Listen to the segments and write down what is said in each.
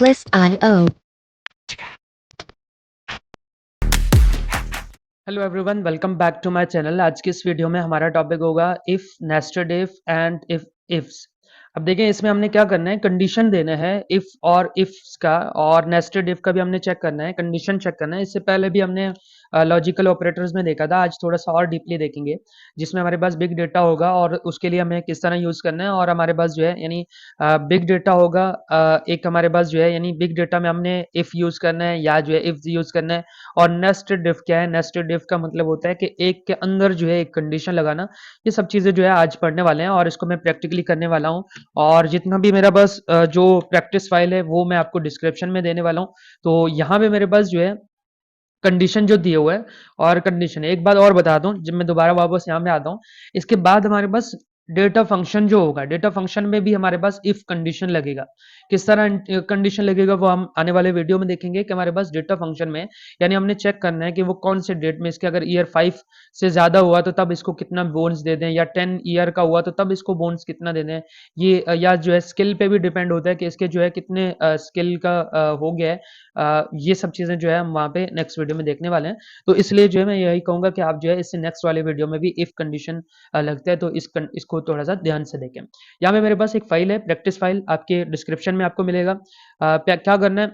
Twist.io. Hello everyone, welcome back to my channel. आज की इस वीडियो में हमारा टॉपिक होगा if, nested if and ifs. अब देखें, इसमें हमने क्या करना है, कंडीशन देना है इफ और इफ्स का, और नेस्टेड इफ का भी हमने चेक करना है, कंडीशन चेक करना है। इससे पहले भी हमने लॉजिकल ऑपरेटर्स में देखा था। आज थोड़ा सा और डीपली देखेंगे, जिसमें हमारे पास बिग डेटा होगा और उसके लिए हमें किस तरह यूज करना है। और हमारे पास जो है यानी बिग डेटा होगा, एक हमारे पास जो है यानी बिग डेटा में हमने इफ यूज करना है या जो है इफ यूज करना है। और नेस्टेड इफ क्या है, नेस्टेड इफ का मतलब होता है कि एक के अंदर जो है एक कंडीशन लगाना। ये सब चीजें जो है आज पढ़ने वाले हैं और इसको मैं प्रैक्टिकली करने वाला हूँ। और जितना भी मेरा बस जो प्रैक्टिस फाइल है वो मैं आपको डिस्क्रिप्शन में देने वाला हूँ। तो यहाँ पे मेरे पास जो है कंडीशन जो दिए हुए है, और कंडीशन एक बात और बता दूं, जब मैं दोबारा वापस यहाँ पे आता हूँ, इसके बाद हमारे पास डेटा फंक्शन जो होगा, डेटा फंक्शन में भी हमारे पास इफ कंडीशन लगेगा। किस तरह कंडीशन लगेगा वो हम आने वाले वीडियो में देखेंगे कि हमारे पास डेटा फंक्शन में यानी हमने चेक करना है कि वो कौन से डेट में, इसके अगर ईयर 5 से ज्यादा हुआ तो तब इसको कितना बोनस दे दें, या 10 ईयर का हुआ तो तब इसको बोनस कितना दे दें। ये या जो है स्किल पे भी डिपेंड होता है कि इसके जो है कितने स्किल का हो गया है। ये सब चीजें जो है हम वहाँ पे नेक्स्ट वीडियो में देखने वाले हैं। तो इसलिए जो है मैं यही कहूंगा कि आप जो है इससे नेक्स्ट वाले वीडियो में भी इफ कंडीशन लगता है तो इसको थोड़ा सा ध्यान से देखें। यहाँ पे मेरे पास एक फाइल है, प्रैक्टिस फाइल, आपके डिस्क्रिप्शन में आपको मिलेगा। क्या करना है,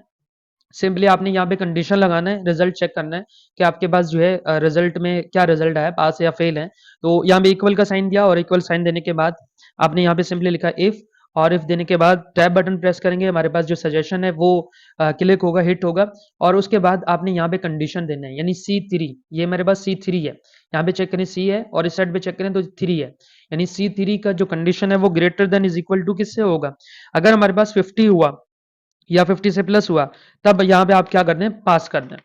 सिंपली आपने यहाँ पे कंडीशन लगाना है, रिजल्ट चेक करना है कि आपके पास जो है रिजल्ट में क्या रिजल्ट आया, पास या फेल है। तो यहाँ पे इक्वल का साइन दिया, और इक्वल साइन देने के बाद आपने यहाँ पे सिंपली लिखा इफ, और इफ देने के बाद टैब बटन प्रेस करेंगे, हमारे पास जो सजेशन है वो क्लिक होगा, हिट होगा। और उसके बाद आपने यहाँ पे कंडीशन देना है, यानी C3। ये मेरे पास C3 है, यहाँ पे चेक करें C है, और इस साइड पे चेक करें तो 3 है। यानी C3 का जो कंडीशन है वो greater than is equal to किससे होगा, अगर हमारे पास 50 हुआ या 50 से प्लस हुआ, तब यहाँ पे आप क्या करना है, पास करना है।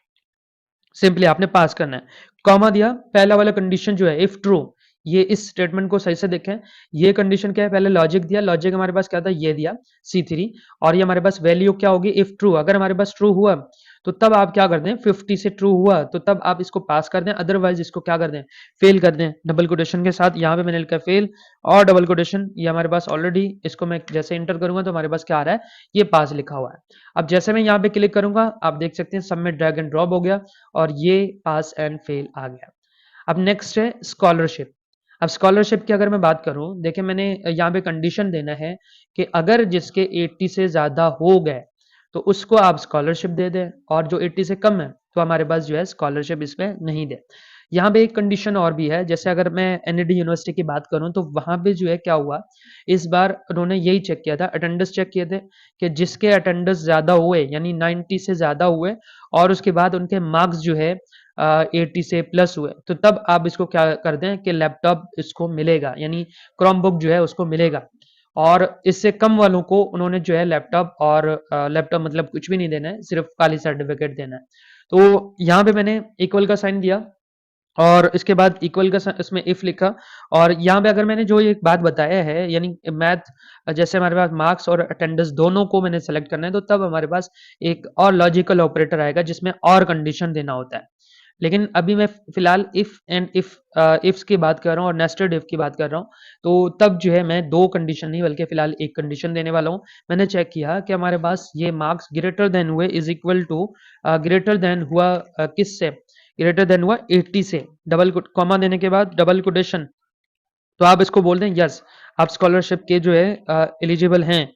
सिंपली आपने पास करना है, कॉमा दिया, पहला वाला कंडीशन जो है इफ ट्रू। ये इस स्टेटमेंट को सही से देखें, ये कंडीशन क्या है, पहले लॉजिक दिया, लॉजिक हमारे पास क्या था, ये दिया C3। और ये हमारे पास वैल्यू क्या होगी, इफ ट्रू। अगर हमारे पास ट्रू हुआ तो तब आप क्या कर दें, 50 से ट्रू हुआ तो तब आप इसको पास कर दें, अदरवाइज इसको क्या कर दें, फेल कर दें, डबल कोटेशन के साथ। यहाँ पे मैंने लिखा फेल और डबल कोटेशन, ये हमारे पास ऑलरेडी, इसको मैं जैसे इंटर करूंगा तो हमारे पास क्या आ रहा है, ये पास लिखा हुआ है। अब जैसे मैं यहाँ पे क्लिक करूंगा, आप देख सकते हैं सब में ड्रैग एंड ड्रॉप हो गया और ये पास एंड फेल आ गया। अब नेक्स्ट है स्कॉलरशिप। अब स्कॉलरशिप की अगर मैं बात करूं, देखिए मैंने यहाँ पे कंडीशन देना है कि अगर जिसके 80 से ज्यादा हो गए तो उसको आप स्कॉलरशिप दे दें, और जो 80 से कम है तो हमारे पास जो है स्कॉलरशिप इसमें नहीं दे। यहाँ पे एक कंडीशन और भी है, जैसे अगर मैं एनईडी यूनिवर्सिटी की बात करूं तो वहां पे जो है क्या हुआ, इस बार उन्होंने यही चेक किया था, अटेंडेंस चेक किए थे कि जिसके अटेंडेंस ज्यादा हुए यानी 90 से ज्यादा हुए, और उसके बाद उनके मार्क्स जो है 80 से प्लस हुए, तो तब आप इसको क्या कर दें कि लैपटॉप इसको मिलेगा, यानी क्रोम बुक जो है उसको मिलेगा। और इससे कम वालों को उन्होंने जो है लैपटॉप, और लैपटॉप मतलब कुछ भी नहीं देना है, सिर्फ खाली सर्टिफिकेट देना है। तो यहाँ पे मैंने इक्वल का साइन दिया, और इसके बाद इक्वल का इसमें इफ लिखा। और यहाँ पे अगर मैंने जो एक बात बताया है, यानी मैथ, जैसे हमारे पास मार्क्स और अटेंडेंस दोनों को मैंने सेलेक्ट करना है, तो तब हमारे पास एक और लॉजिकल ऑपरेटर आएगा जिसमें और कंडीशन देना होता है। लेकिन अभी मैं फिलहाल इफ एंड इफ्स की बात कर रहा हूँ और नेस्टेड इफ की बात कर रहा हूँ। तो तब जो है मैं दो कंडीशन नहीं बल्कि फिलहाल एक कंडीशन देने वाला हूँ। मैंने चेक किया कि हमारे पास ये मार्क्स ग्रेटर देन हुए is equal to, greater than हुआ किससे, ग्रेटर देन हुआ 80 से, डबल कॉमा देने के बाद डबल कोटेशन, तो आप इसको बोल दें यस, आप स्कॉलरशिप के जो है एलिजिबल हैं।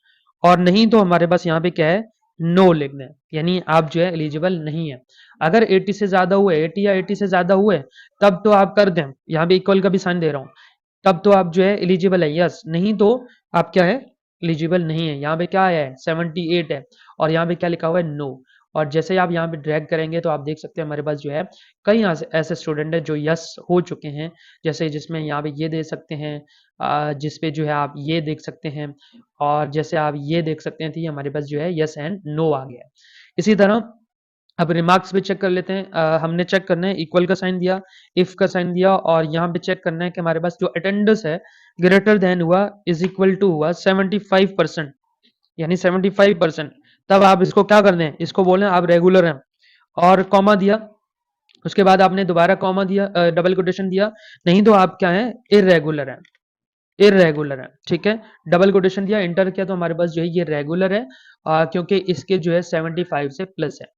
और नहीं तो हमारे पास यहाँ पे क्या है, नो लिख दें, यानी आप जो है एलिजिबल नहीं है। अगर 80 से ज्यादा हुए, 80 या 80 से ज्यादा हुए, तब तो आप कर दें, यहाँ पे इक्वल का भी साइन दे रहा हूँ, तब तो आप जो है एलिजिबल है यस, नहीं तो आप क्या है, एलिजिबल नहीं है। यहाँ पे क्या है, 78 है, और यहाँ पे क्या लिखा हुआ है, नो। और जैसे ही आप यहाँ पे ड्रैग करेंगे तो आप देख सकते हैं हमारे पास जो है कई ऐसे स्टूडेंट है जो यस हो चुके हैं, जैसे जिसमें यहाँ पे ये दे सकते हैं, जिस पे जो है आप ये देख सकते हैं, और जैसे आप ये देख सकते हैं, तो ये हमारे पास जो है यस एंड नो आ गया है। इसी तरह अब रिमार्क्स भी चेक कर लेते हैं। हमने चेक करना है, इक्वल का साइन दिया, इफ का साइन दिया, और यहाँ पे चेक करना है कि हमारे पास जो अटेंडेंस है ग्रेटर देन हुआ इज इक्वल टू हुआ 75%, यानी 75%, तब आप इसको क्या कर दें, इसको बोलें आप रेगुलर हैं, और कॉमा दिया, उसके बाद आपने दोबारा कॉमा दिया, डबल कोटेशन दिया, नहीं तो आप क्या है, इरेगुलर है। इर्रेगुलर है, ठीक है। डबल कोटेशन दिया, इंटर किया, तो हमारे पास जो है ये रेगुलर है, क्योंकि इसके जो है 75 से प्लस है।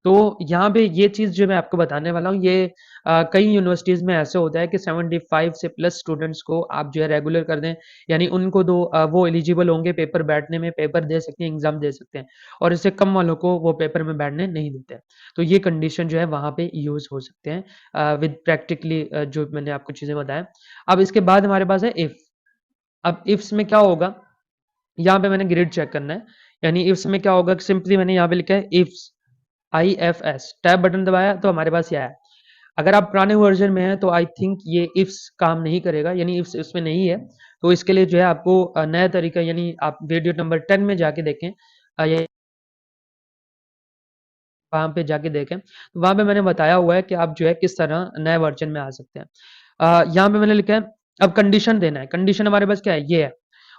तो यहाँ पे ये चीज़ जो मैं आपको बताने वाला हूँ, ये कई यूनिवर्सिटीज़ में ऐसे होता है कि 75 से प्लस स्टूडेंट्स को आप जो है रेगुलर कर दें, यानी उनको दो वो एलिजिबल होंगे पेपर बैठने में, पेपर दे सकते हैं, एग्जाम दे सकते हैं, और इससे कम वालों को वो पेपर में बैठने नहीं देते हैं। तो ये कंडीशन जो है वहाँ पे यूज़ हो सकते हैं विद प्रैक्टिकली जो मैंने आपको चीज़ें बताया। अब इसके बाद हमारे पास है इफ़। अब इफ्स में क्या होगा, यहाँ पे मैंने ग्रिड चेक करना है, यानी इफ्स में क्या होगा कि सिंपली मैंने यहाँ पे लिखा है इफ्स, IFS, टैब बटन दबाया तो हमारे पास ये आया। अगर आप पुराने वर्जन में हैं तो आई थिंक ये इफ्स काम नहीं करेगा, यानी इफ्स इसमें नहीं है। तो इसके लिए जो है आपको नया तरीका, यानी आप वीडियो नंबर 10 में जाके देखें, ये वहाँ पे जाके देखें, तो वहाँ पे मैंने बताया हुआ है कि आप जो है किस तरह नए वर्जन में आ सकते हैं। यहाँ पे मैंने लिखा है, अब कंडीशन देना है, कंडीशन हमारे पास क्या है, ये है,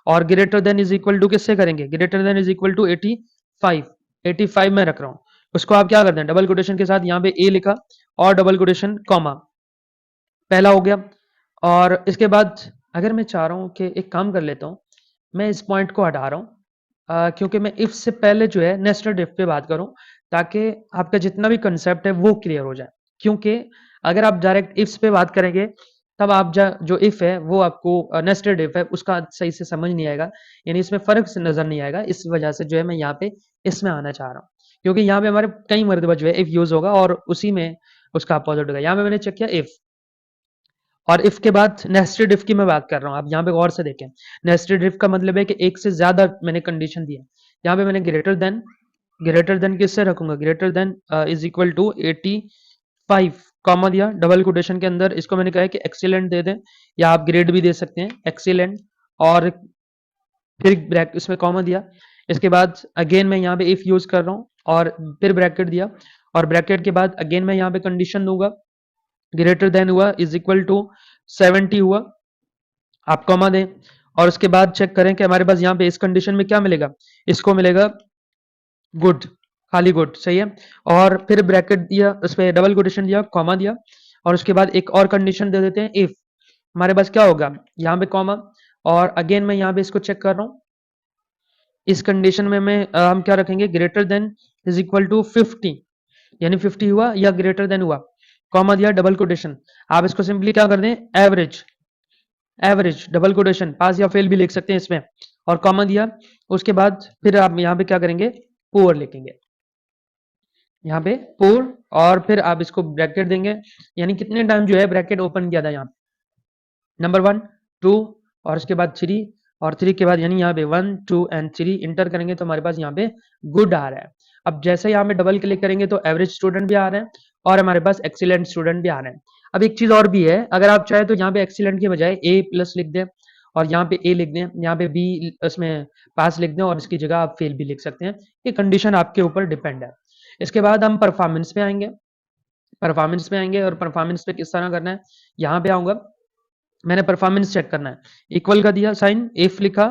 और greater than is equal to किससे करेंगे, greater than is equal to 85, 85 में रख रहा हूँ, उसको आप क्या करते हैं, डबल कोटेशन के साथ यहाँ पे ए लिखा और डबल कोटेशन कॉमा, पहला हो गया। और इसके बाद अगर मैं चाह रहा हूँ कि एक काम कर लेता हूँ, मैं इस पॉइंट को हटा रहा हूँ, क्योंकि मैं इफ से पहले जो है नेस्टेड इफ पे बात करूँ, ताकि आपका जितना भी कंसेप्ट है वो क्लियर हो जाए। क्योंकि अगर आप डायरेक्ट इफ्स पे बात करेंगे, तब आप जो इफ है वो आपको नेस्टेड इफ है उसका सही से समझ नहीं आएगा, यानी इसमें फर्क से नजर नहीं आएगा। इस वजह से जो है मैं यहाँ पे इसमें आना चाह रहा हूँ, क्योंकि यहाँ पे हमारे कई मरतबा जो है इफ यूज होगा और उसी में उसका अपोजिट होगा। यहाँ पे मैंने चेक किया इफ, और इफ के बाद नेस्टेड इफ की मैं बात कर रहा हूँ। आप यहाँ पे गौर से देखें, नेस्टेड इफ का मतलब है कि एक से ज्यादा मैंने कंडीशन दिया। यहाँ पे मैंने ग्रेटर देन किससे रखूंगा, greater than is equal to 85 comma दिया डबल कोटेशन के अंदर, इसको मैंने कहा है कि एक्सीलेंट दे दें, या आप ग्रेड भी दे सकते हैं, एक्सीलेंट, और फिर ब्रैकेट इसमें कॉमा दिया। इसके बाद अगेन मैं यहाँ पे इफ यूज कर रहा हूँ और फिर ब्रैकेट दिया, और ब्रैकेट के बाद अगेन मैं यहाँ पे कंडीशन दूंगा, ग्रेटर देन हुआ इज इक्वल टू 70 हुआ, आप कॉमा दें, और उसके बाद चेक करें कि हमारे पास यहाँ पे इस कंडीशन में क्या मिलेगा, इसको मिलेगा गुड, खाली गुड, सही है। और फिर ब्रैकेट दिया, उस पर डबल कोटेशन दिया, कॉमा दिया, और उसके बाद एक और कंडीशन दे देते हैं इफ, हमारे पास क्या होगा, यहाँ पे कॉमा, और अगेन मैं यहाँ पे इसको चेक कर रहा हूँ, इस कंडीशन में हम क्या रखेंगे, greater than is equal to 50, यानी 50 हुआ या ग्रेटर देन हुआ, कॉमा दिया, डबल कोटेशन, आप इसको सिंपली क्या कर दें, average, average double quotation, pass या फेल भी लिख सकते हैं इसमें, और कॉमा दिया। उसके बाद फिर आप यहाँ पे क्या करेंगे, पुअर लिखेंगे, यहाँ पे पुअर, और फिर आप इसको ब्रैकेट देंगे, यानी कितने टाइम जो है ब्रैकेट ओपन किया था यहाँ पे, नंबर 1 2, और उसके बाद 3, और 3 के बाद यानी यहाँ पे 1 2 एंड 3 इंटर करेंगे तो हमारे पास यहाँ पे गुड आ रहा है। अब जैसे यहाँ पे डबल क्लिक करेंगे तो एवरेज स्टूडेंट भी आ रहे हैं, और हमारे पास एक्सीलेंट स्टूडेंट भी आ रहे हैं। अब एक चीज और भी है, अगर आप चाहे तो यहाँ पे एक्सीलेंट के बजाय ए प्लस लिख दें, और यहाँ पे ए लिख दें, यहाँ पे बी उसमें पास लिख दें, और इसकी जगह आप फेल भी लिख सकते हैं, ये कंडीशन आपके ऊपर डिपेंड है। इसके बाद हम परफॉर्मेंस पे आएंगे, और परफॉर्मेंस पे किस तरह करना है, यहाँ पे आऊंगा, मैंने परफॉर्मेंस चेक करना है, इक्वल का दिया साइन, इफ लिखा,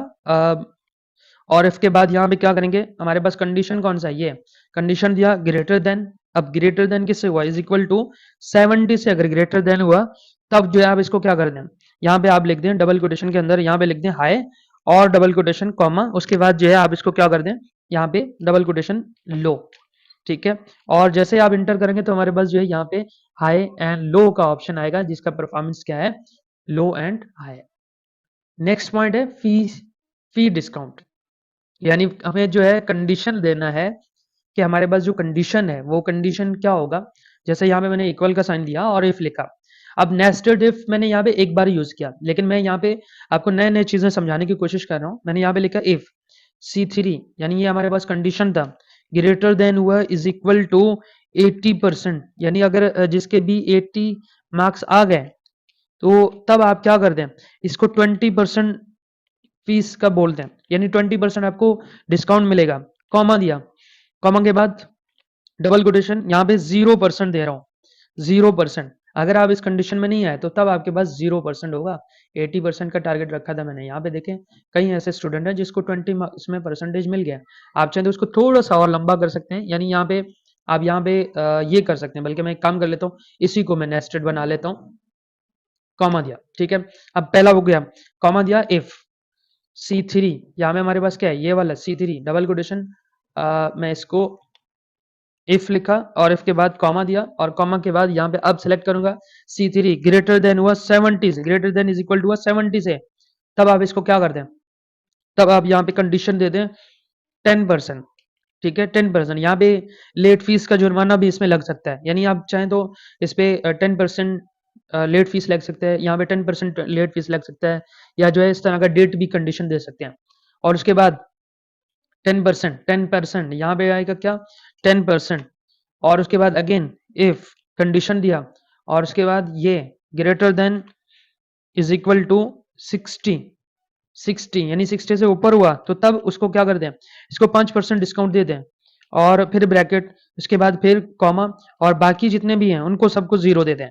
और इसके बाद यहाँ पे क्या करेंगे, हमारे पास कंडीशन कौन सा है, ये कंडीशन दिया ग्रेटर देन, अब ग्रेटर देन किससे हुआ, इज इक्वल टू 70 से अगर ग्रेटर देन हुआ, तब जो है आप इसको क्या कर दें, यहाँ पे आप लिख दें डबल कोटेशन के अंदर, यहाँ पे लिख दें हाई, और डबल कोटेशन कॉमा, उसके बाद जो है आप इसको क्या कर दें, यहाँ पे डबल कोटेशन लो, ठीक है। और जैसे आप इंटर करेंगे तो हमारे पास जो है यहाँ पे हाई एंड लो का ऑप्शन आएगा, जिसका परफॉर्मेंस क्या है, लो एंड हाई। नेक्स्ट पॉइंट है फी डिस्काउंट, यानी हमें जो है कंडीशन देना है कि हमारे पास जो कंडीशन है वो कंडीशन क्या होगा। जैसे यहाँ पे मैंने इक्वल का साइन दिया और इफ लिखा, अब नेस्टेड इफ मैंने यहाँ पे एक बार यूज किया, लेकिन मैं यहाँ पे आपको नए नए चीजें समझाने की कोशिश कर रहा हूँ। मैंने यहाँ पे लिखा इफ C3, यानी ये हमारे पास कंडीशन था, ग्रेटर देन हुआ इज इक्वल टू 80%, यानी अगर जिसके भी 80 मार्क्स आ गए तो तब आप क्या कर दें, इसको 20% फीस का बोलते हैं, यानी 20% आपको डिस्काउंट मिलेगा, कॉमा दिया, कॉमा के बाद डबल कोटेशन, यहाँ पे 0% दे रहा हूँ, 0%। अगर आप इस कंडीशन में नहीं आए तो तब आपके पास 0% होगा, 80% का टारगेट रखा था मैंने। यहाँ पे देखें कई ऐसे स्टूडेंट हैं जिसको 20 इसमें परसेंटेज मिल गया, आप चाहें तो उसको थोड़ा सा और लंबा कर सकते हैं, यानी यहाँ पे आप यहाँ पे ये कर सकते हैं, बल्कि मैं एक काम कर लेता हूँ, इसी को मैं नेस्टेड बना लेता हूँ, कॉमा दिया, ठीक है। अब पहला हो गया, कॉमा दिया इफ C3, यहाँ में हमारे पास क्या है, ये वाला C3 डबल कोटेशन, मैं इसको इफ लिखा और इफ के बाद कॉमा दिया और कॉमा के बाद यहाँ पे अब सेलेक्ट करूंगा C3 ग्रेटर देन हुआ 70 से, greater than is equal to हुआ 70 से, तब आप इसको क्या कर दें, तब आप यहाँ पे कंडीशन दे दें 10%, ठीक है। 10% यहाँ पे लेट फीस का जुर्माना भी इसमें लग सकता है, यानी आप चाहें तो इस पे 10% लेट फीस लग सकता है, यहाँ पे 10% लेट फीस लग सकता है, या जो है इस तरह का डेट भी कंडीशन दे सकते हैं। और उसके बाद 10% यहाँ पे आएगा क्या, 10%, और उसके बाद अगेन इफ कंडीशन दिया और उसके बाद ये greater than is equal to 60, 60 यानी 60 से ऊपर हुआ तो तब उसको क्या कर दें, इसको 5% डिस्काउंट दे दें, और फिर ब्रैकेट, उसके बाद फिर कॉमा, और बाकी जितने भी हैं उनको सबको जीरो दे दें,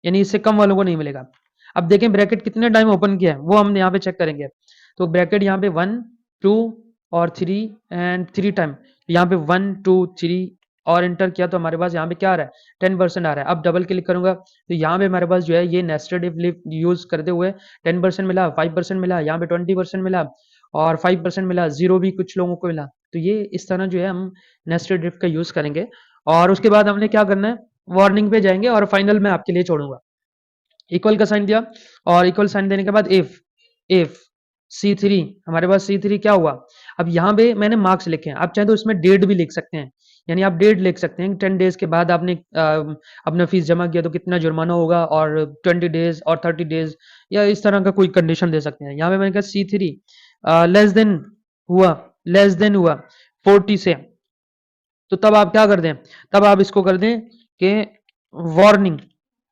यानी इससे कम वालों को नहीं मिलेगा। अब देखें ब्रैकेट कितने टाइम ओपन किया है वो हम यहाँ पे चेक करेंगे। तो ब्रैकेट यहाँ पे 1 2 और 3 एंड 3 टाइम, यहाँ पे 1 2 3 और इंटर किया तो हमारे पास यहाँ पे क्या आ रहा है, 10% आ रहा है। अब डबल क्लिक करूंगा तो यहाँ पे हमारे पास जो है ये नेस्टेड इफ यूज करते हुए 10% मिला, 5% मिला, यहाँ पे 20% मिला और 5% मिला, जीरो भी कुछ लोगों को मिला। तो ये इस तरह जो है हम नेस्टेड इफ का यूज करेंगे। और उसके बाद हमने क्या करना है, वार्निंग पे जाएंगे और फाइनल में आपके लिए छोड़ूंगा। इक्वल का साइन दिया और इक्वल साइन देने के बाद इफ C3, हमारे पास C3 क्या हुआ, अब यहाँ पे मैंने मार्क्स लिखे हैं, आप चाहे तो इसमें डेट भी लिख सकते हैं, यानी आप डेट लिख सकते हैं 10 डेज के बाद आपने अपना फीस जमा किया तो कितना जुर्माना होगा, और 20 डेज और 30 डेज, या इस तरह का कोई कंडीशन दे सकते हैं। यहाँ पे मैंने कहा C3 लेस देन हुआ, लेस देन हुआ 40 से, तो तब आप क्या कर दें, तब आप इसको कर दें कि वार्निंग,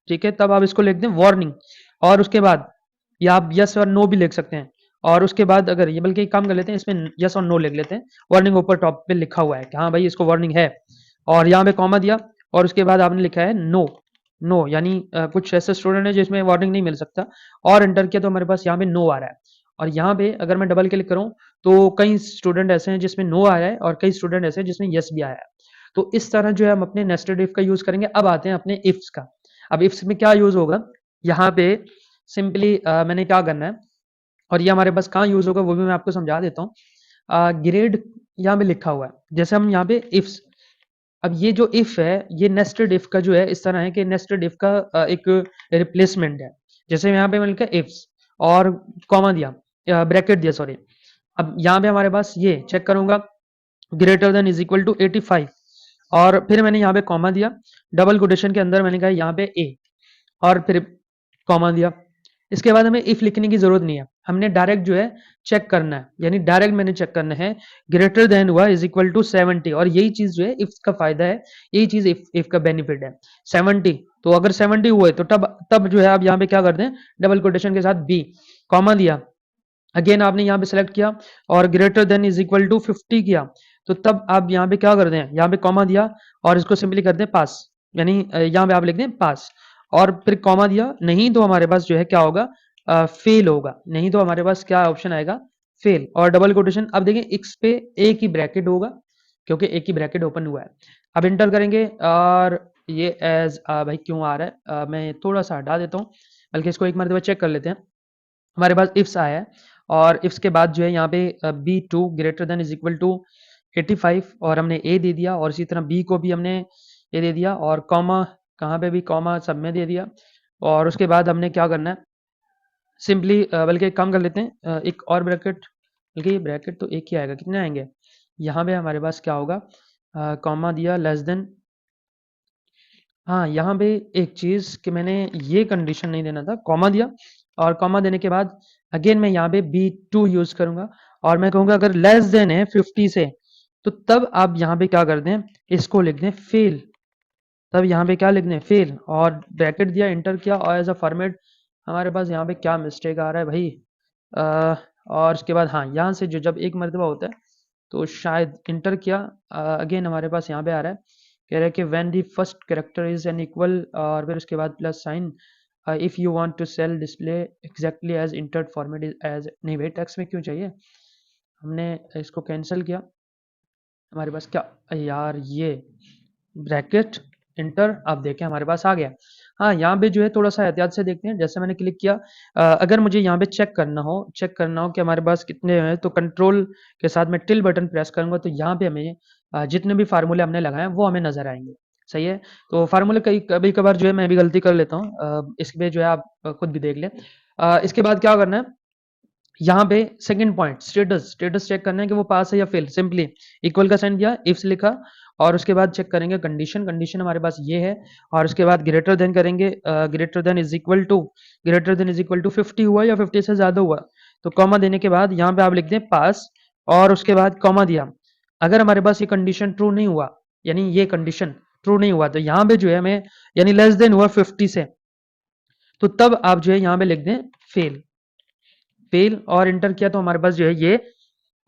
ठीक है, तब आप इसको लिख दें वार्निंग, और उसके बाद या आप यस और नो भी लिख सकते हैं। और उसके बाद अगर ये, बल्कि एक काम कर लेते हैं इसमें यस और नो लिख लेते हैं, वार्निंग ऊपर टॉप पे लिखा हुआ है कि हाँ भाई इसको वार्निंग है, और यहाँ पे कॉमा दिया और उसके बाद आपने लिखा है नो, नो यानी कुछ ऐसे स्टूडेंट है जिसमें वार्निंग नहीं मिल सकता, और एंटर किया तो हमारे पास यहाँ पे नो आ रहा है। और यहाँ पे अगर मैं डबल क्लिक करूँ तो कई स्टूडेंट ऐसे हैं जिसमें नो आ रहा है और कई स्टूडेंट ऐसे हैं जिसमें यस भी आया है। तो इस तरह जो है हम अपने नेस्टेड इफ का यूज करेंगे। अब आते हैं अपने इफ्स का। अब इफ्स में क्या यूज होगा, यहाँ पे सिंपली मैंने क्या करना है, और ये हमारे पास कहाँ यूज होगा वो भी मैं आपको समझा देता हूँ। ग्रेड यहाँ पे लिखा हुआ है, जैसे हम यहाँ पे इफ्स, अब ये जो इफ है ये नेस्टेड इफ का जो है इस तरह है कि नेस्टेड इफ का एक रिप्लेसमेंट है। जैसे यहाँ पे मैंने लिखा इफ्स और कॉमा दिया, ब्रैकेट दिया सॉरी, अब यहाँ पे हमारे पास ये चेक करूंगा greater than is equal to 85, और फिर मैंने यहाँ पे कॉमा दिया, डबल कोटेशन के अंदर मैंने कहा यहाँ पे ए, और फिर कॉमा दिया। इसके बाद हमें इफ लिखने की जरूरत नहीं है, हमने डायरेक्ट जो है चेक करना है, यानी डायरेक्ट मैंने चेक करना है ग्रेटर देन हुआ इज इक्वल टू 70, और यही चीज जो है इफ का फायदा है, यही चीज इफ का बेनिफिट है 70। तो अगर 70 हुए तो तब तब जो है आप यहाँ पे क्या कर दें, डबल कोटेशन के साथ बी, कॉमा दिया, अगेन आपने यहाँ पे सेलेक्ट किया और greater than is equal to 50 किया, तो तब आप यहाँ पे क्या कर दें, यहाँ पे कॉमा दिया और इसको सिंपली कर दें पास, यानी यहाँ पे आप लिख दें पास, और फिर कॉमा दिया, नहीं तो हमारे पास जो है क्या होगा, फेल होगा, नहीं तो हमारे पास क्या ऑप्शन आएगा, फेल, और डबल कोटेशन। अब देखें इस पे एक ही ब्रैकेट होगा क्योंकि एक ही ब्रैकेट ओपन हुआ है। अब इंटर करेंगे और ये एज भाई क्यों आ रहा है, मैं थोड़ा सा हटा देता हूँ, बल्कि इसको एक मरतबा चेक कर लेते हैं। हमारे पास इफ्स आया है और इफ्स के बाद जो है यहाँ पे B2 greater than is equal to 85, और हमने ए दे दिया, और इसी तरह बी को भी हमने ए दे दिया, और कॉमा कहाँ पे भी कॉमा सब में दे दिया। और उसके बाद हमने क्या करना है, सिंपली बल्कि एक काम कर लेते हैं, एक और ब्रैकेट, बल्कि ये ब्रैकेट तो एक ही आएगा, कितने आएंगे, यहाँ पे हमारे पास क्या होगा, कॉमा दिया लेस देन, हाँ यहाँ पे एक चीज कि मैंने ये कंडीशन नहीं देना था, कॉमा दिया और कॉमा देने के बाद अगेन मैं यहाँ पे B2 यूज करूंगा, और मैं कहूंगा अगर लेस देन है 50 से, तो तब आप यहाँ पे क्या कर दें, इसको लिख दें फेल, तब यहाँ पे क्या लिख दें फेल, और ब्रैकेट दिया, इंटर किया, और एज अ फॉर्मेट हमारे पास यहाँ पे क्या मिस्टेक आ रहा है भाई, और उसके बाद हाँ यहाँ से जो जब एक मरतबा होता है तो शायद इंटर किया, अगेन हमारे पास यहाँ पे आ रहा है, कह रहा है कि when the first character is an equal, और फिर उसके बाद plus sign, if you want to cell display exactly as entered format is as, नहीं भाई टेक्स्ट में क्यों चाहिए, हमने इसको कैंसिल किया, हमारे पास क्या यार, ये ब्रैकेट इंटर, आप देखें हमारे पास आ गया। हाँ, यहाँ पे जो है थोड़ा-सा एहतियात से देखते हैं। जैसे मैंने क्लिक किया, अगर मुझे यहाँ पे चेक करना हो कि हमारे पास कितने हैं, तो कंट्रोल के साथ मैं टिल बटन प्रेस करूँगा तो यहाँ पे हमें जितने भी फ़ॉर्मूले हमने लगाए हैं वो हमें नज़र आएँगे। सही है? तो फ़ॉर्मूले कभी-कभार जो है मैं भी गलती कर लेता हूँ। इसमें जो है आप खुद भी देख लें। इसके बाद क्या करना है, यहाँ पे सेकंड पॉइंट स्टेटस चेक करना है कि वो पास है या फेल। सिंपली इक्वल का साइन दिया, इफ्स लिखा और उसके बाद चेक करेंगे कंडीशन हमारे पास ये है और उसके बाद ग्रेटर देन करेंगे, greater than is equal to 50 हुआ या 50 से ज्यादा हुआ, तो कॉमा देने के बाद यहाँ पे आप लिख दें पास और उसके बाद कॉमा दिया। अगर हमारे पास ये कंडीशन ट्रू नहीं हुआ, यानी ये कंडीशन ट्रू नहीं हुआ, तो यहाँ पे जो है हमें यानी लेस देन हुआ 50 से, तो तब आप जो है यहाँ पे लिख दें फेल। और इंटर किया तो हमारे पास जो है ये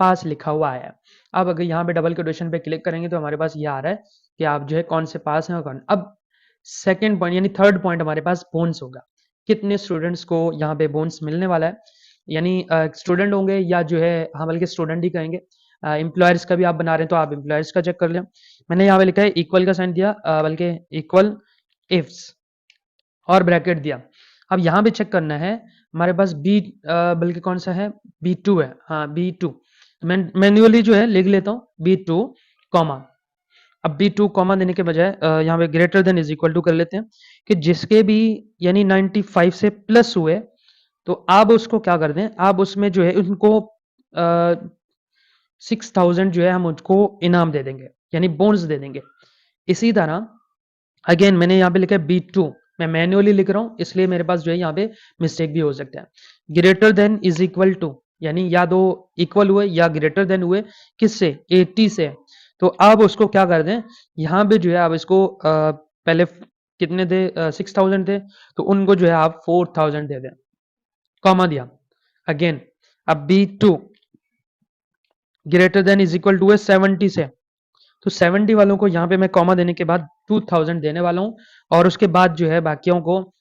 पास लिखा हुआ आया। अब अगर यहाँ पे डबल कोटेशन पे क्लिक करेंगे तो हमारे पास ये आ रहा है कि आप जो है कौन से पास हैं और कौन। अब सेकंड पॉइंट यानी थर्ड पॉइंट हमारे पास बोन्स होगा। कितने स्टूडेंट्स को यहाँ पे बोन्स मिलने वाला है, यानी स्टूडेंट होंगे या जो है, हाँ बल्कि स्टूडेंट ही कहेंगे। एम्प्लॉयर्स का भी आप बना रहे हैं तो आप एम्प्लॉयर्स का चेक कर लें। मैंने यहाँ पे लिखा है इक्वल का साइन दिया, बल्कि इक्वल इफ्स और ब्रैकेट दिया। अब यहाँ पे चेक करना है हमारे पास बल्कि कौन सा है, B2 है। हाँ B2, मैं मैन्युअली जो है लिख लेता हूँ B2 कॉमा। अब B2 कॉमा देने के बजाय यहाँ पे greater than is equal to कर लेते हैं कि जिसके भी यानी 95 से प्लस हुए तो आप उसको क्या कर दें, आप उसमें जो है उनको 6000 जो है हम उसको इनाम दे देंगे, यानी बोनस दे देंगे। इसी तरह अगेन मैंने यहाँ पे लिखा है B2, मैं मैन्युअली लिख रहा हूँ इसलिए मेरे पास जो है यहाँ पे मिस्टेक भी हो सकता है। Greater than is equal to यानी या तो इक्वल हुए या ग्रेटर देन हुए, किससे, 80 से, तो आप उसको क्या कर दें, यहाँ पे जो है आप इसको पहले कितने थे, 6000 थे, तो उनको जो है आप 4000 दे दें, कॉमा दिया। अगेन अब B2 greater than is equal to है 70 से, तो 70 वालों को यहाँ पे मैं कॉमा देने के बाद 2000 देने वाला हूँ और उसके बाद जो है बाकियों को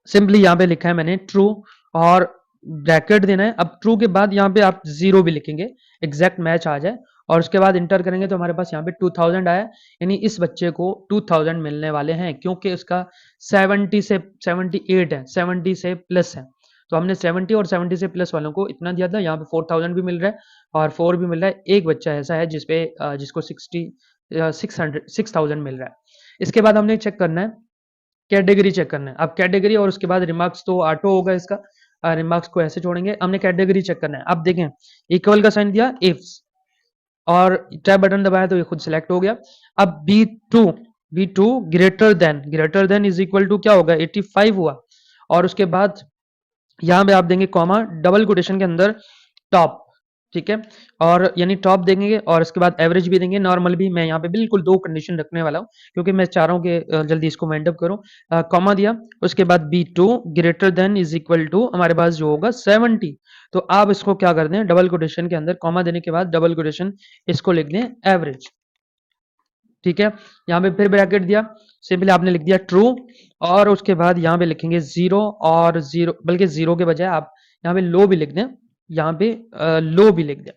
सिंपली यहाँ पे लिखा है मैंने ट्रू और ब्रैकेट देना है। अब ट्रू के बाद यहाँ पे आप जीरो भी लिखेंगे, एग्जैक्ट मैच आ जाए और उसके बाद इंटर करेंगे तो हमारे पास यहाँ पे 2000 आया, यानी इस बच्चे को 2000 मिलने वाले हैं क्योंकि उसका 70 से 78 है, 70 से प्लस है, तो हमने 70 और 70 से प्लस वालों को इतना दिया था। यहाँ पे 4000 भी मिल रहा है और 4 भी मिल रहा है। एक बच्चा ऐसा है जिसपे जिसको 6000 मिल रहा है। इसके बाद हमने चेक करना है, कैटेगरी चेक करना है। अब कैटेगरी और उसके बाद रिमार्क्स तो ऑटो होगा इसका, रिमार्क्स को ऐसे छोड़ेंगे। हमने कैटेगरी चेक करना है। अब देखें इक्वल का साइन दिया, इफ्स और टैब बटन दबाया तो ये खुद सिलेक्ट हो गया। अब B2 greater than is equal to क्या होगा, 85 हुआ और उसके बाद यहाँ पे आप देंगे कॉमा डबल कोटेशन के अंदर टॉप, ठीक है, और यानी टॉप देंगे और उसके बाद एवरेज भी देंगे, नॉर्मल भी। मैं यहाँ पे बिल्कुल दो कंडीशन रखने वाला हूँ क्योंकि मैं चाह रहा हूँ कि जल्दी इसको वाइंड अप करूँ। कॉमा दिया, उसके बाद B2 greater than is equal to हमारे पास जो होगा 70, तो आप इसको क्या कर दें, डबल कोटेशन के अंदर कॉमा देने के बाद डबल कोटेशन इसको लिख दें एवरेज, ठीक है। यहाँ पे फिर ब्रैकेट दिया, सिंपली आपने लिख दिया ट्रू और उसके बाद यहाँ पे लिखेंगे जीरो और जीरो, बल्कि जीरो के बजाय आप यहाँ पे लो भी लिख दें, यहाँ पे लो भी लिख दें।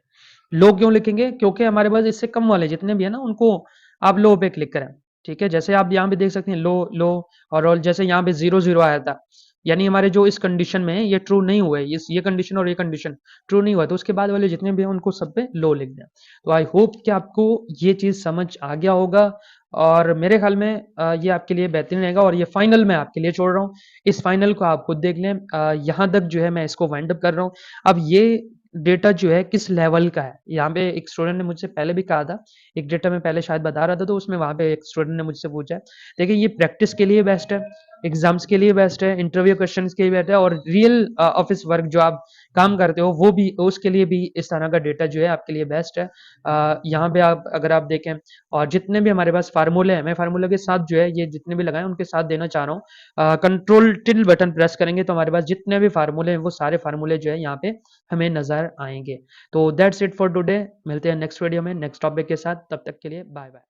लो क्यों लिखेंगे, क्योंकि हमारे पास इससे कम वाले जितने भी है ना उनको आप लो पे क्लिक करें, ठीक है। जैसे आप यहाँ पे देख सकते हैं लो लो और जैसे यहाँ पे 0 0 आया था, यानी हमारे जो इस कंडीशन में है ये ट्रू नहीं हुआ है, ये कंडीशन और ये कंडीशन ट्रू नहीं हुआ, तो उसके बाद वाले जितने भी हैं उनको सब पे लो लिख दें। तो आई होप कि आपको ये चीज़ समझ आ गया होगा और मेरे ख्याल में ये आपके लिए बेहतरीन रहेगा और ये फाइनल मैं आपके लिए छोड़ रहा हूँ। इस फाइनल को आप खुद देख लें। यहाँ तक जो है मैं इसको वाइंड अप कर रहा हूँ। अब ये डेटा जो है किस लेवल का है, यहाँ पे एक स्टूडेंट ने मुझसे पहले भी कहा था, एक डेटा मैं पहले शायद बता रहा था तो उसमें वहाँ पे एक स्टूडेंट ने मुझसे पूछा है। देखिए ये प्रैक्टिस के लिए बेस्ट है, एग्जाम्स के लिए बेस्ट है, इंटरव्यू क्वेश्चंस के लिए बेस्ट है और रियल ऑफिस वर्क जो आप काम करते हो वो भी, उसके लिए भी इस तरह का डेटा जो है आपके लिए बेस्ट है। यहाँ पे आप अगर आप देखें और जितने भी हमारे पास फार्मूले हैं, मैं फार्मूले के साथ जो है ये जितने भी लगाए उनके साथ देना चाह रहा हूँ। कंट्रोल टिल बटन प्रेस करेंगे तो हमारे पास जितने भी फार्मूले हैं वो सारे फार्मूले जो है यहाँ पे हमें नजर आएंगे। तो दैट्स इट फॉर टुडे, मिलते हैं नेक्स्ट वीडियो में नेक्स्ट टॉपिक के साथ, तब तक के लिए बाय बाय।